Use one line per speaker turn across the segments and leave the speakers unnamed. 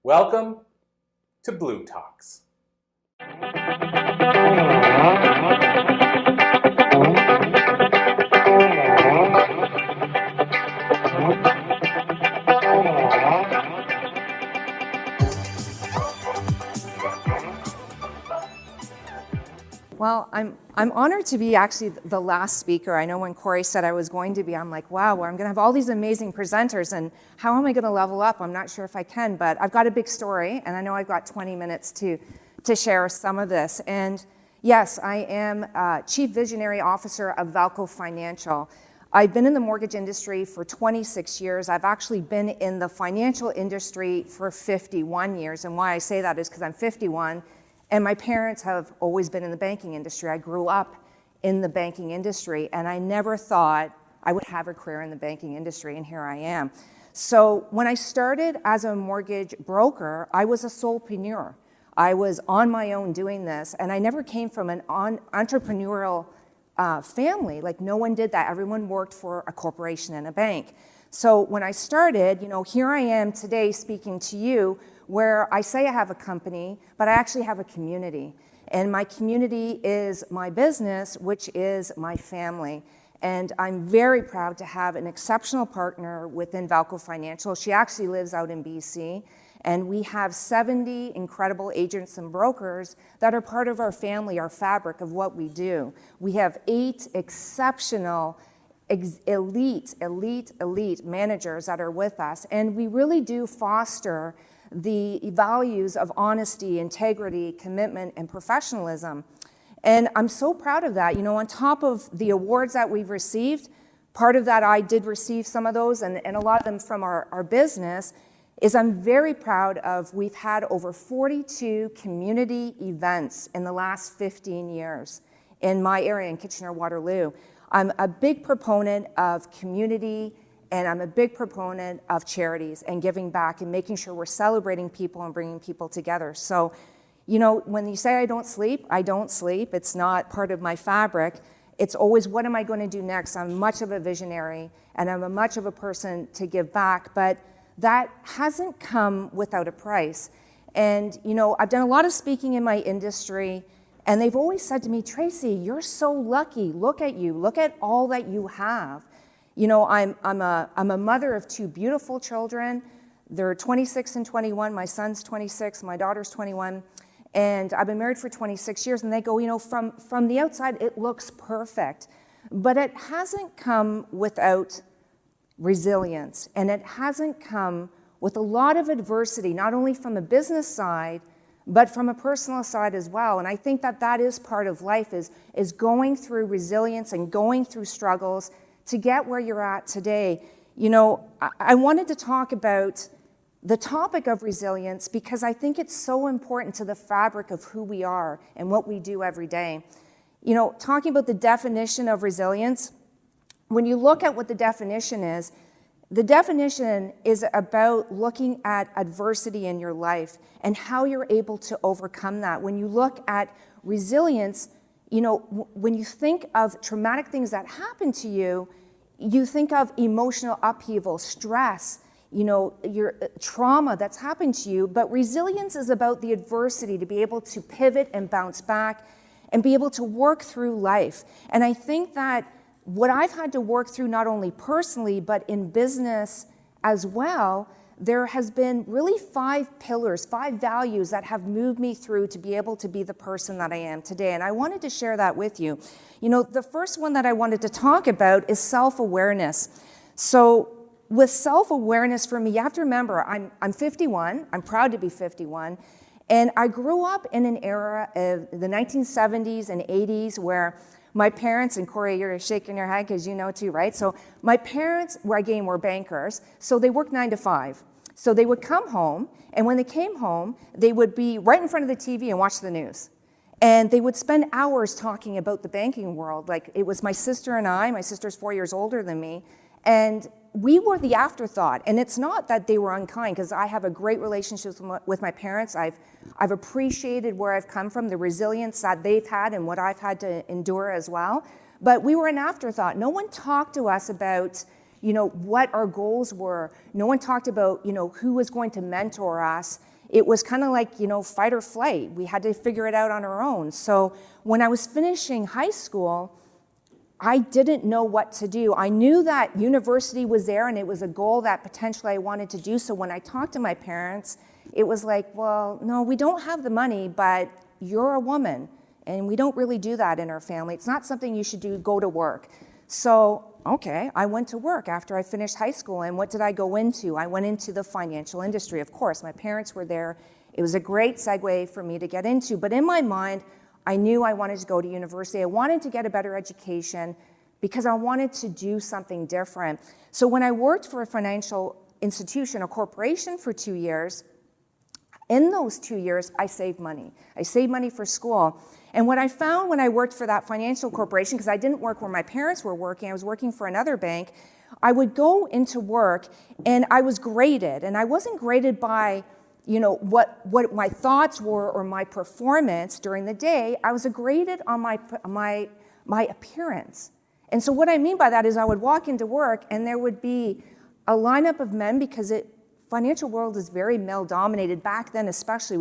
Welcome to Blue Talks.
Well, I'm honored to be actually the last speaker. I know when Corey said I was going to be, I'm like, wow, well, I'm going to have all these amazing presenters, and how am I going to level up? I'm not sure if I can, but I've got a big story, and I know I've got 20 minutes to share some of this. And yes, I am Chief Visionary Officer of Valko Financial. I've been in the mortgage industry for 26 years. I've actually been in the financial industry for 51 years, and why I say that is because I'm 51. And my parents have always been in the banking industry. I grew up in the banking industry, and I never thought I would have a career in the banking industry, and here I am. So when I started as a mortgage broker, I was a solopreneur. I was on my own doing this, and I never came from an entrepreneurial family. Like, no one did that. Everyone worked for a corporation and a bank. So when I started, here I am today speaking to you, where I say I have a company, but I actually have a community. And my community is my business, which is my family. And I'm very proud to have an exceptional partner within Valko Financial. She actually lives out in BC. And we have 70 incredible agents and brokers that are part of our family, our fabric of what we do. We have 8 exceptional elite managers that are with us. And we really do foster the values of honesty, integrity, commitment, and professionalism. And I'm so proud of that. On top of the awards that we've received, part of that I did receive some of those, and a lot of them from our business, is I'm very proud of, we've had over 42 community events in the last 15 years in my area in Kitchener-Waterloo. I'm a big proponent of community, and I'm a big proponent of charities and giving back and making sure we're celebrating people and bringing people together. So, when you say I don't sleep, I don't sleep. It's not part of my fabric. It's always, what am I going to do next? I'm much of a visionary, and I'm much of a person to give back, but that hasn't come without a price. And, I've done a lot of speaking in my industry, and they've always said to me, Tracy, you're so lucky. Look at you. Look at all that you have. I'm a mother of 2 beautiful children. They're 26 and 21. My son's 26, my daughter's 21. And I've been married for 26 years. And they go, from the outside, it looks perfect. But it hasn't come without resilience. And it hasn't come with a lot of adversity, not only from a business side, but from a personal side as well. And I think that is part of life, is going through resilience and going through struggles to get where you're at today. I wanted to talk about the topic of resilience because I think it's so important to the fabric of who we are and what we do every day. Talking about the definition of resilience, when you look at what the definition is about looking at adversity in your life and how you're able to overcome that. When you look at resilience, when you think of traumatic things that happen to you, you think of emotional upheaval, stress, your trauma that's happened to you. But resilience is about the adversity, to be able to pivot and bounce back and be able to work through life. And I think that what I've had to work through, not only personally, but in business as well, there has been really 5 pillars, 5 values that have moved me through to be able to be the person that I am today. And I wanted to share that with you. The first one that I wanted to talk about is self-awareness. So with self-awareness for me, you have to remember, I'm 51. I'm proud to be 51. And I grew up in an era of the 1970s and 80s where my parents, and Corey, you're shaking your head because you know too, right? So my parents were bankers, so they worked 9 to 5. So they would come home, and when they came home, they would be right in front of the TV and watch the news. And they would spend hours talking about the banking world. Like, it was my sister and I, my sister's 4 years older than me, and we were the afterthought. And it's not that they were unkind, because I have a great relationship with my parents. I've appreciated where I've come from, the resilience that they've had and what I've had to endure as well. But we were an afterthought. No one talked to us about, what our goals were. No one talked about, who was going to mentor us. It was kind of like, fight or flight. We had to figure it out on our own. So when I was finishing high school, I didn't know what to do. I knew that university was there and it was a goal that potentially I wanted to do. So when I talked to my parents, it was like, well, no, we don't have the money, but you're a woman and we don't really do that in our family. It's not something you should do, go to work. So, okay, I went to work after I finished high school, and what did I go into? I went into the financial industry. Of course, my parents were there. It was a great segue for me to get into, but in my mind, I knew I wanted to go to university. I wanted to get a better education because I wanted to do something different. So when I worked for a financial institution, a corporation for 2 years, in those 2 years, I saved money. I saved money for school. And what I found when I worked for that financial corporation, because I didn't work where my parents were working, I was working for another bank, I would go into work and I was graded. And I wasn't graded by, what my thoughts were or my performance during the day. I was graded on my appearance. And so what I mean by that is I would walk into work and there would be a lineup of men, because financial world is very male dominated back then, especially.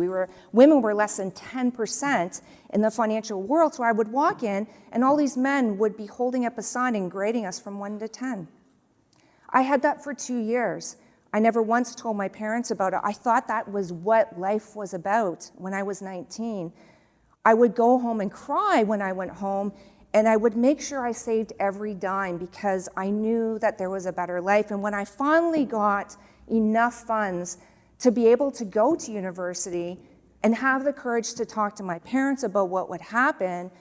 Women were less than 10% in the financial world. So I would walk in and all these men would be holding up a sign and grading us from 1 to 10. I had that for 2 years. I never once told my parents about it. I thought that was what life was about when I was 19. I would go home and cry when I went home, and I would make sure I saved every dime because I knew that there was a better life. And when I finally got enough funds to be able to go to university and have the courage to talk to my parents about what would happen,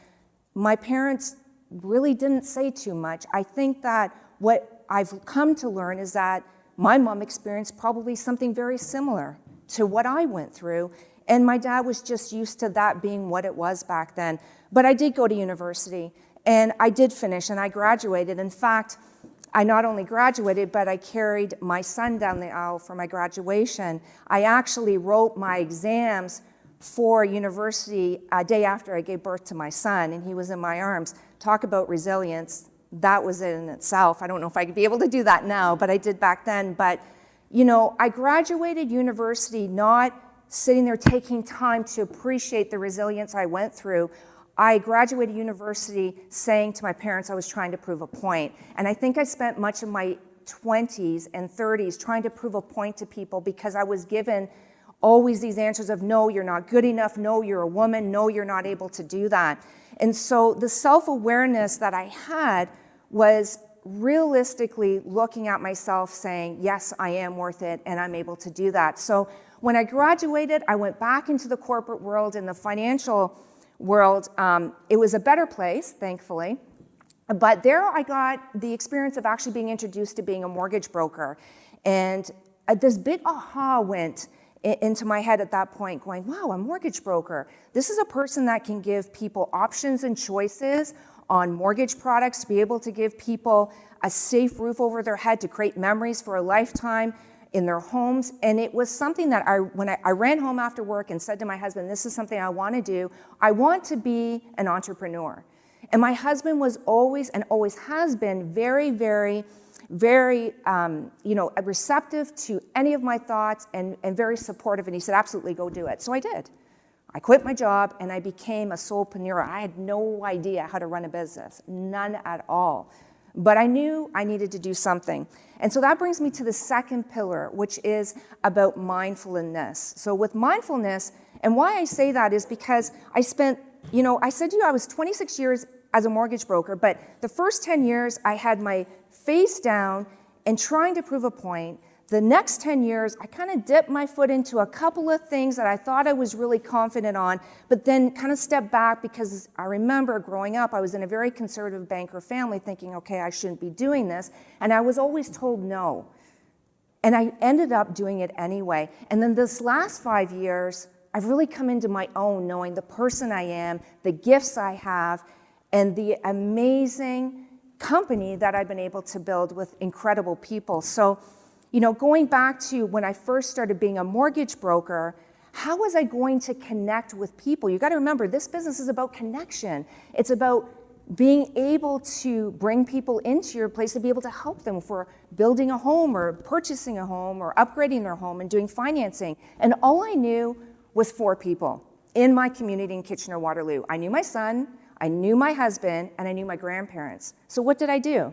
my parents really didn't say too much. I think that what I've come to learn is that my mom experienced probably something very similar to what I went through, and my dad was just used to that being what it was back then. But I did go to university, and I did finish, and I graduated. In fact, I not only graduated, but I carried my son down the aisle for my graduation. I actually wrote my exams for university a day after I gave birth to my son, and he was in my arms. Talk about resilience. That was it in itself. I don't know if I could be able to do that now, but I did back then. But, I graduated university not sitting there taking time to appreciate the resilience I went through. I graduated university saying to my parents I was trying to prove a point. And I think I spent much of my 20s and 30s trying to prove a point to people because I was given always these answers of, no, you're not good enough, no, you're a woman, no, you're not able to do that. And so the self-awareness that I had was realistically looking at myself saying, yes, I am worth it and I'm able to do that. So when I graduated, I went back into the corporate world and the financial world. It was a better place, thankfully. But there I got the experience of actually being introduced to being a mortgage broker. And this big aha went into my head at that point, going, wow, a mortgage broker. This is a person that can give people options and choices on mortgage products, to be able to give people a safe roof over their head, to create memories for a lifetime in their homes. And it was something that when I ran home after work and said to my husband, this is something I want to do. I want to be an entrepreneur. And my husband was always, and always has been, very, very, very, receptive to any of my thoughts and very supportive. And he said, absolutely, go do it. So I did. I quit my job and I became a solopreneur. I had no idea how to run a business, none at all. But I knew I needed to do something. And so that brings me to the second pillar, which is about mindfulness. So with mindfulness, and why I say that is because I spent, I said to you I was 26 years as a mortgage broker, but the first 10 years I had my face down and trying to prove a point. The next 10 years, I kind of dipped my foot into a couple of things that I thought I was really confident on, but then kind of stepped back because I remember growing up, I was in a very conservative banker family thinking, okay, I shouldn't be doing this. And I was always told no. And I ended up doing it anyway. And then this last 5 years, I've really come into my own, knowing the person I am, the gifts I have, and the amazing company that I've been able to build with incredible people. So, going back to when I first started being a mortgage broker, how was I going to connect with people? You got to remember, this business is about connection. It's about being able to bring people into your place to be able to help them for building a home or purchasing a home or upgrading their home and doing financing. And all I knew was 4 people in my community in Kitchener-Waterloo. I knew my son, I knew my husband, and I knew my grandparents. So what did I do?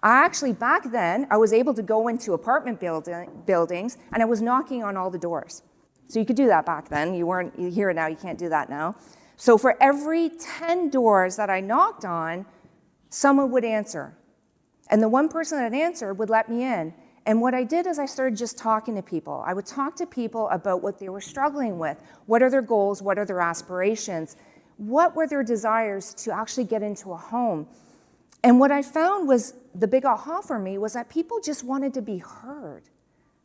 I actually, back then, I was able to go into apartment buildings and I was knocking on all the doors. So you could do that back then. You hear it now, you can't do that now. So for every 10 doors that I knocked on, someone would answer. And the one person that answered would let me in. And what I did is I started just talking to people. I would talk to people about what they were struggling with. What are their goals? What are their aspirations? What were their desires to actually get into a home? And what I found was the big aha for me was that people just wanted to be heard.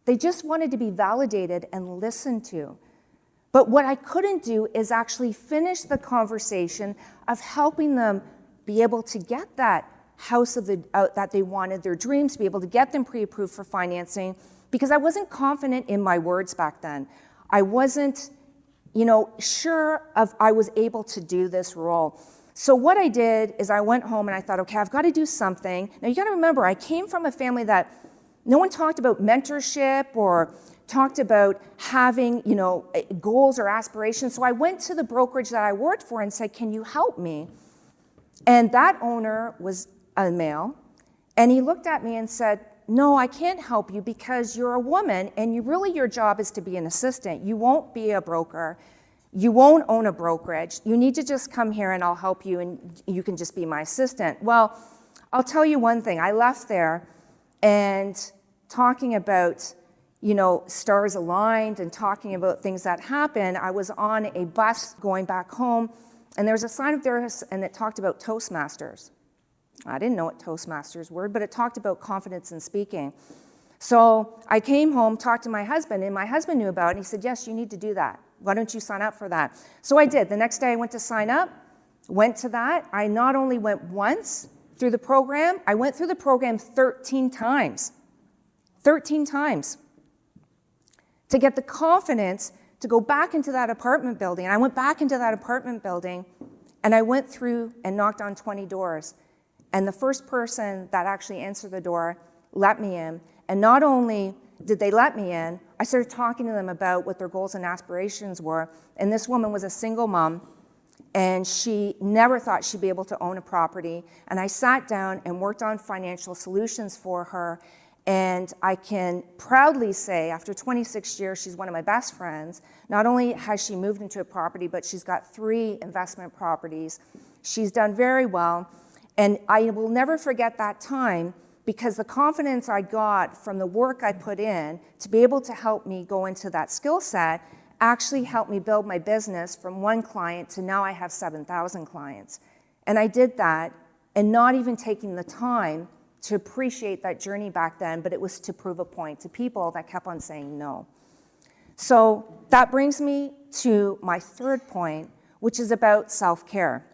They just wanted to be validated and listened to. But what I couldn't do is actually finish the conversation of helping them be able to get that house that they wanted, their dreams, to be able to get them pre-approved for financing, because I wasn't confident in my words back then. I wasn't, sure of I was able to do this role. So what I did is I went home and I thought, okay, I've got to do something. Now you got to remember, I came from a family that no one talked about mentorship or talked about having, goals or aspirations. So I went to the brokerage that I worked for and said, can you help me? And that owner was a male, and he looked at me and said, no, I can't help you because you're a woman and your job is to be an assistant. You won't be a broker. You won't own a brokerage. You need to just come here and I'll help you and you can just be my assistant. Well, I'll tell you one thing. I left there and talking about, stars aligned and talking about things that happened. I was on a bus going back home and there was a sign up there and it talked about Toastmasters. I didn't know what Toastmasters were, but it talked about confidence in speaking. So I came home, talked to my husband, and my husband knew about it, and he said, yes, you need to do that. Why don't you sign up for that? So I did. The next day I went to sign up, went to that. I not only went once through the program, I went through the program 13 times. 13 times. To get the confidence to go back into that apartment building. And I went back into that apartment building, and I went through and knocked on 20 doors. And the first person that actually answered the door let me in. And not only did they let me in, I started talking to them about what their goals and aspirations were. And this woman was a single mom, and she never thought she'd be able to own a property. And I sat down and worked on financial solutions for her. And I can proudly say, after 26 years, she's one of my best friends. Not only has she moved into a property, but she's got 3 investment properties. She's done very well. And I will never forget that time because the confidence I got from the work I put in to be able to help me go into that skill set actually helped me build my business from 1 client to now I have 7,000 clients. And I did that and not even taking the time to appreciate that journey back then, but it was to prove a point to people that kept on saying no. So that brings me to my 3rd point, which is about self-care.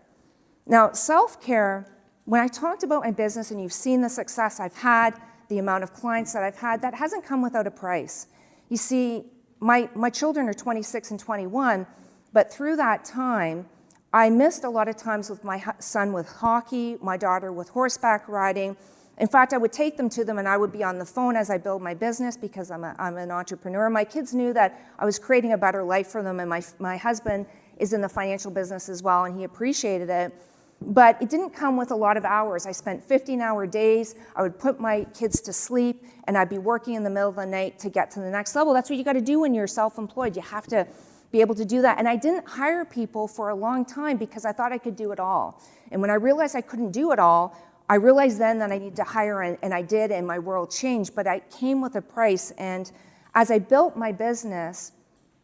Now, self-care, when I talked about my business and you've seen the success I've had, the amount of clients that I've had, that hasn't come without a price. You see, my children are 26 and 21, but through that time, I missed a lot of times with my son with hockey, my daughter with horseback riding. In fact, I would take them to them and I would be on the phone as I build my business because I'm an entrepreneur. My kids knew that I was creating a better life for them, and my husband is in the financial business as well, and he appreciated it. But it didn't come with a lot of hours. I spent 15-hour days. I would put my kids to sleep, and I'd be working in the middle of the night to get to the next level. That's what you got to do when you're self-employed. You have to be able to do that. And I didn't hire people for a long time because I thought I could do it all. And when I realized I couldn't do it all, I realized then that I needed to hire, and I did, and my world changed. But I came with a price. And as I built my business,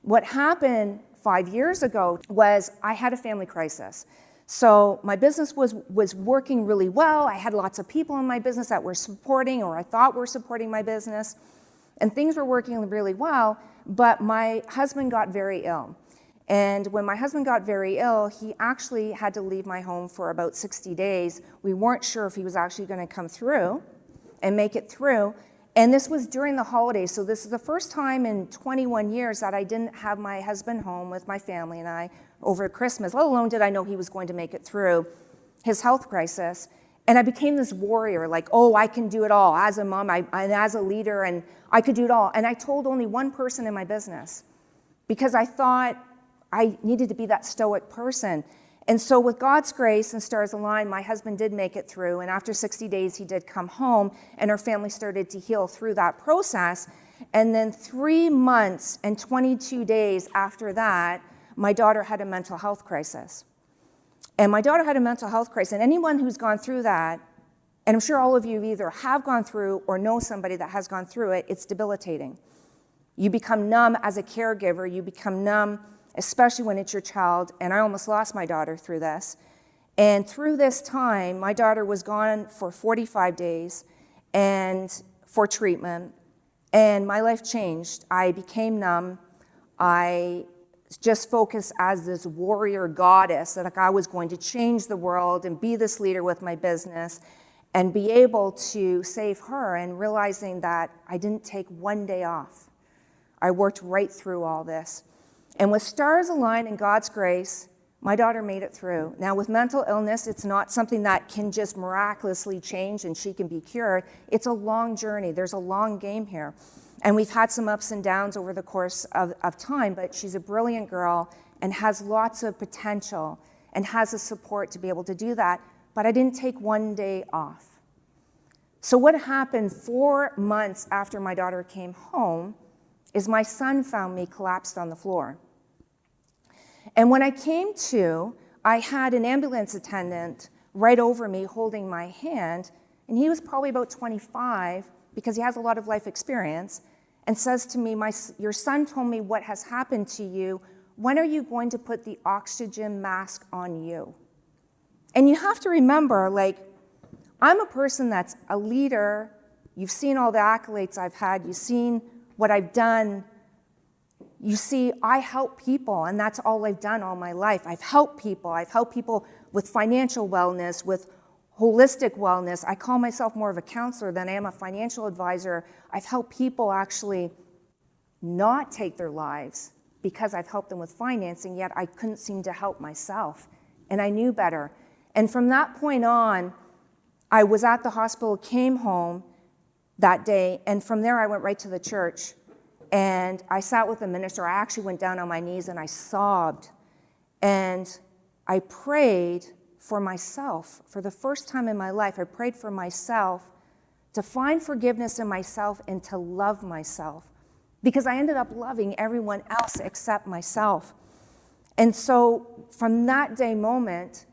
what happened 5 years ago was I had a family crisis. So my business was working really well. I had lots of people in my business that were supporting, or I thought were supporting my business, and things were working really well, but my husband got very ill. And when my husband got very ill, he actually had to leave my home for about 60 days. We weren't sure if he was actually going to come through and make it through. And this was during the holidays, so this is the first time in 21 years that I didn't have my husband home with my family and I over Christmas, let alone did I know he was going to make it through. his health crisis. And I became this warrior, like, oh, I can do it all. As a mom, and as a leader, and I could do it all. And I told only one person in my business because I thought I needed to be that stoic person. And so with God's grace and stars aligned, my husband did make it through. And after 60 days, he did come home, and our family started to heal through that process. And then 3 months and 22 days after that, my daughter had a mental health crisis. And my daughter had a mental health crisis. And anyone who's gone through that, and I'm sure all of you either have gone through or know somebody that has gone through it, it's debilitating. You become numb as a caregiver. You become numb, especially when it's your child. And I almost lost my daughter through this. And through this time, my daughter was gone for 45 days and for treatment. And my life changed. I became numb. I just focused as this warrior goddess that I was going to change the world and be this leader with my business and be able to save her, and realizing that I didn't take one day off. I worked right through all this. And with stars aligned and God's grace, my daughter made it through. Now, with mental illness, it's not something that can just miraculously change and she can be cured. It's a long journey. There's a long game here. And we've had some ups and downs over the course of time, but she's a brilliant girl and has lots of potential and has the support to be able to do that. But I didn't take one day off. So what happened 4 months after my daughter came home is my son found me collapsed on the floor. And when I came to, I had an ambulance attendant right over me holding my hand, and he was probably about 25 because he has a lot of life experience, and says to me, your son told me what has happened to you. When are you going to put the oxygen mask on you? And you have to remember, like, I'm a person that's a leader. You've seen all the accolades I've had. You've seen what I've done. You see, I help people, and that's all I've done all my life. I've helped people. I've helped people with financial wellness, with holistic wellness. I call myself more of a counselor than I am a financial advisor. I've helped people actually not take their lives because I've helped them with financing, yet I couldn't seem to help myself. And I knew better. And from that point on, I was at the hospital, came home that day, and from there I went right to the church. And I sat with the minister. I actually went down on my knees and I sobbed. And I prayed for myself. For the first time in my life, I prayed for myself to find forgiveness in myself and to love myself, because I ended up loving everyone else except myself. And so from that day moment,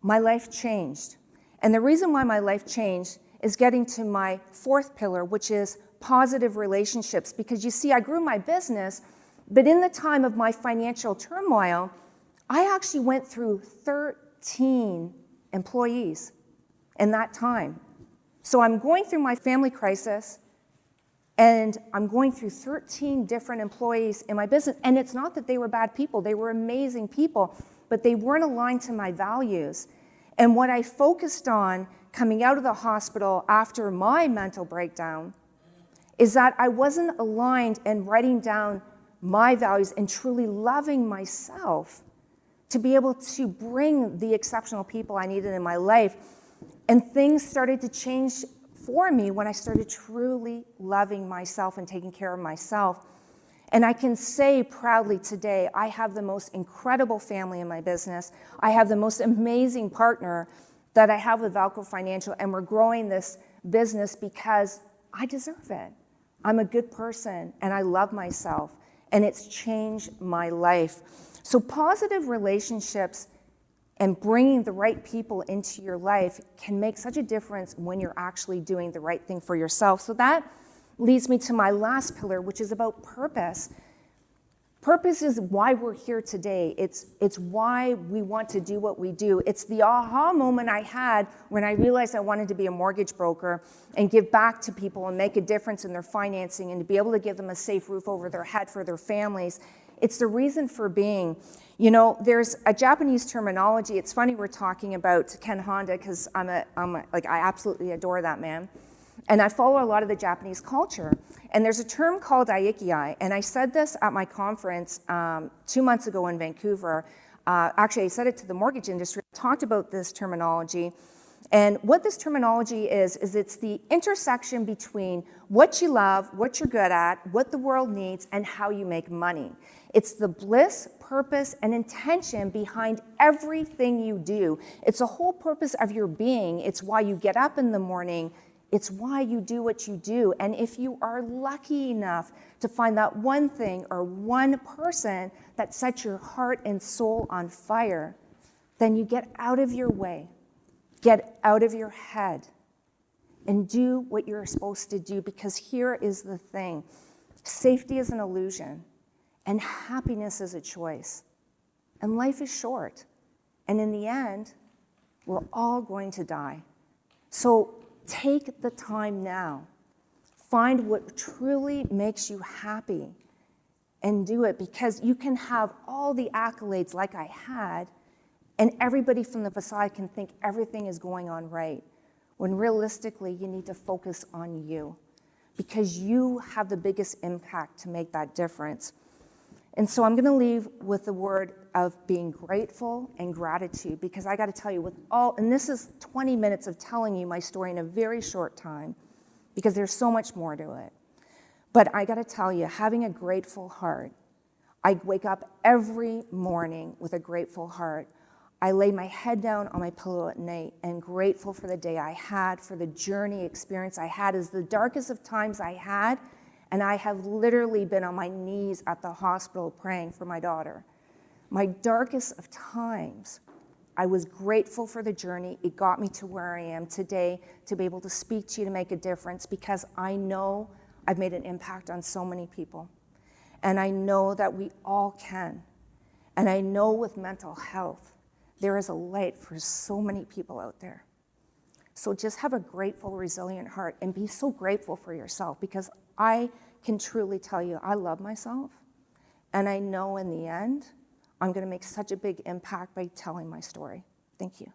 my life changed. And the reason why my life changed is getting to my fourth pillar, which is positive relationships. Because you see, I grew my business, but in the time of my financial turmoil, I actually went through 13 employees in that time. So I'm going through my family crisis, and I'm going through 13 different employees in my business. And it's not that they were bad people. They were amazing people, but they weren't aligned to my values. And what I focused on coming out of the hospital after my mental breakdown is that I wasn't aligned and writing down my values and truly loving myself to be able to bring the exceptional people I needed in my life. And things started to change for me when I started truly loving myself and taking care of myself. And I can say proudly today, I have the most incredible family in my business. I have the most amazing partner that I have with Valko Financial, and we're growing this business because I deserve it. I'm a good person, and I love myself, and it's changed my life. So positive relationships and bringing the right people into your life can make such a difference when you're actually doing the right thing for yourself. So that leads me to my last pillar, which is about purpose. Purpose is why we're here today. It's why we want to do what we do. It's the aha moment I had when I realized I wanted to be a mortgage broker and give back to people and make a difference in their financing and to be able to give them a safe roof over their head for their families. It's the reason for being. You know, there's a Japanese terminology. It's funny we're talking about Ken Honda because I absolutely adore that man. And I follow a lot of the Japanese culture. And there's a term called aikiai. And I said this at my conference 2 months ago in Vancouver. actually I said it to the mortgage industry, talked about this terminology. And what this terminology is it's the intersection between what you love, what you're good at, what the world needs, and how you make money. It's the bliss, purpose, and intention behind everything you do. It's the whole purpose of your being. It's why you get up in the morning. It's why you do what you do. And if you are lucky enough to find that one thing or one person that sets your heart and soul on fire, then you get out of your way. Get out of your head and do what you're supposed to do, because here is the thing. Safety is an illusion, and happiness is a choice. And life is short. And in the end, we're all going to die. So take the time now. Find what truly makes you happy and do it, because you can have all the accolades like I had, and everybody from the facade can think everything is going on right, when realistically you need to focus on you, because you have the biggest impact to make that difference. And so I'm gonna leave with the word of being grateful and gratitude, because I gotta tell you, and this is 20 minutes of telling you my story in a very short time, because there's so much more to it. But I gotta tell you, having a grateful heart, I wake up every morning with a grateful heart. I lay my head down on my pillow at night and grateful for the day I had, for the journey experience I had. Is the darkest of times I had, and I have literally been on my knees at the hospital praying for my daughter. My darkest of times, I was grateful for the journey. It got me to where I am today, to be able to speak to you, to make a difference, because I know I've made an impact on so many people. And I know that we all can. And I know with mental health, there is a light for so many people out there. So just have a grateful, resilient heart, and be so grateful for yourself, because I can truly tell you I love myself, and I know in the end I'm going to make such a big impact by telling my story. Thank you.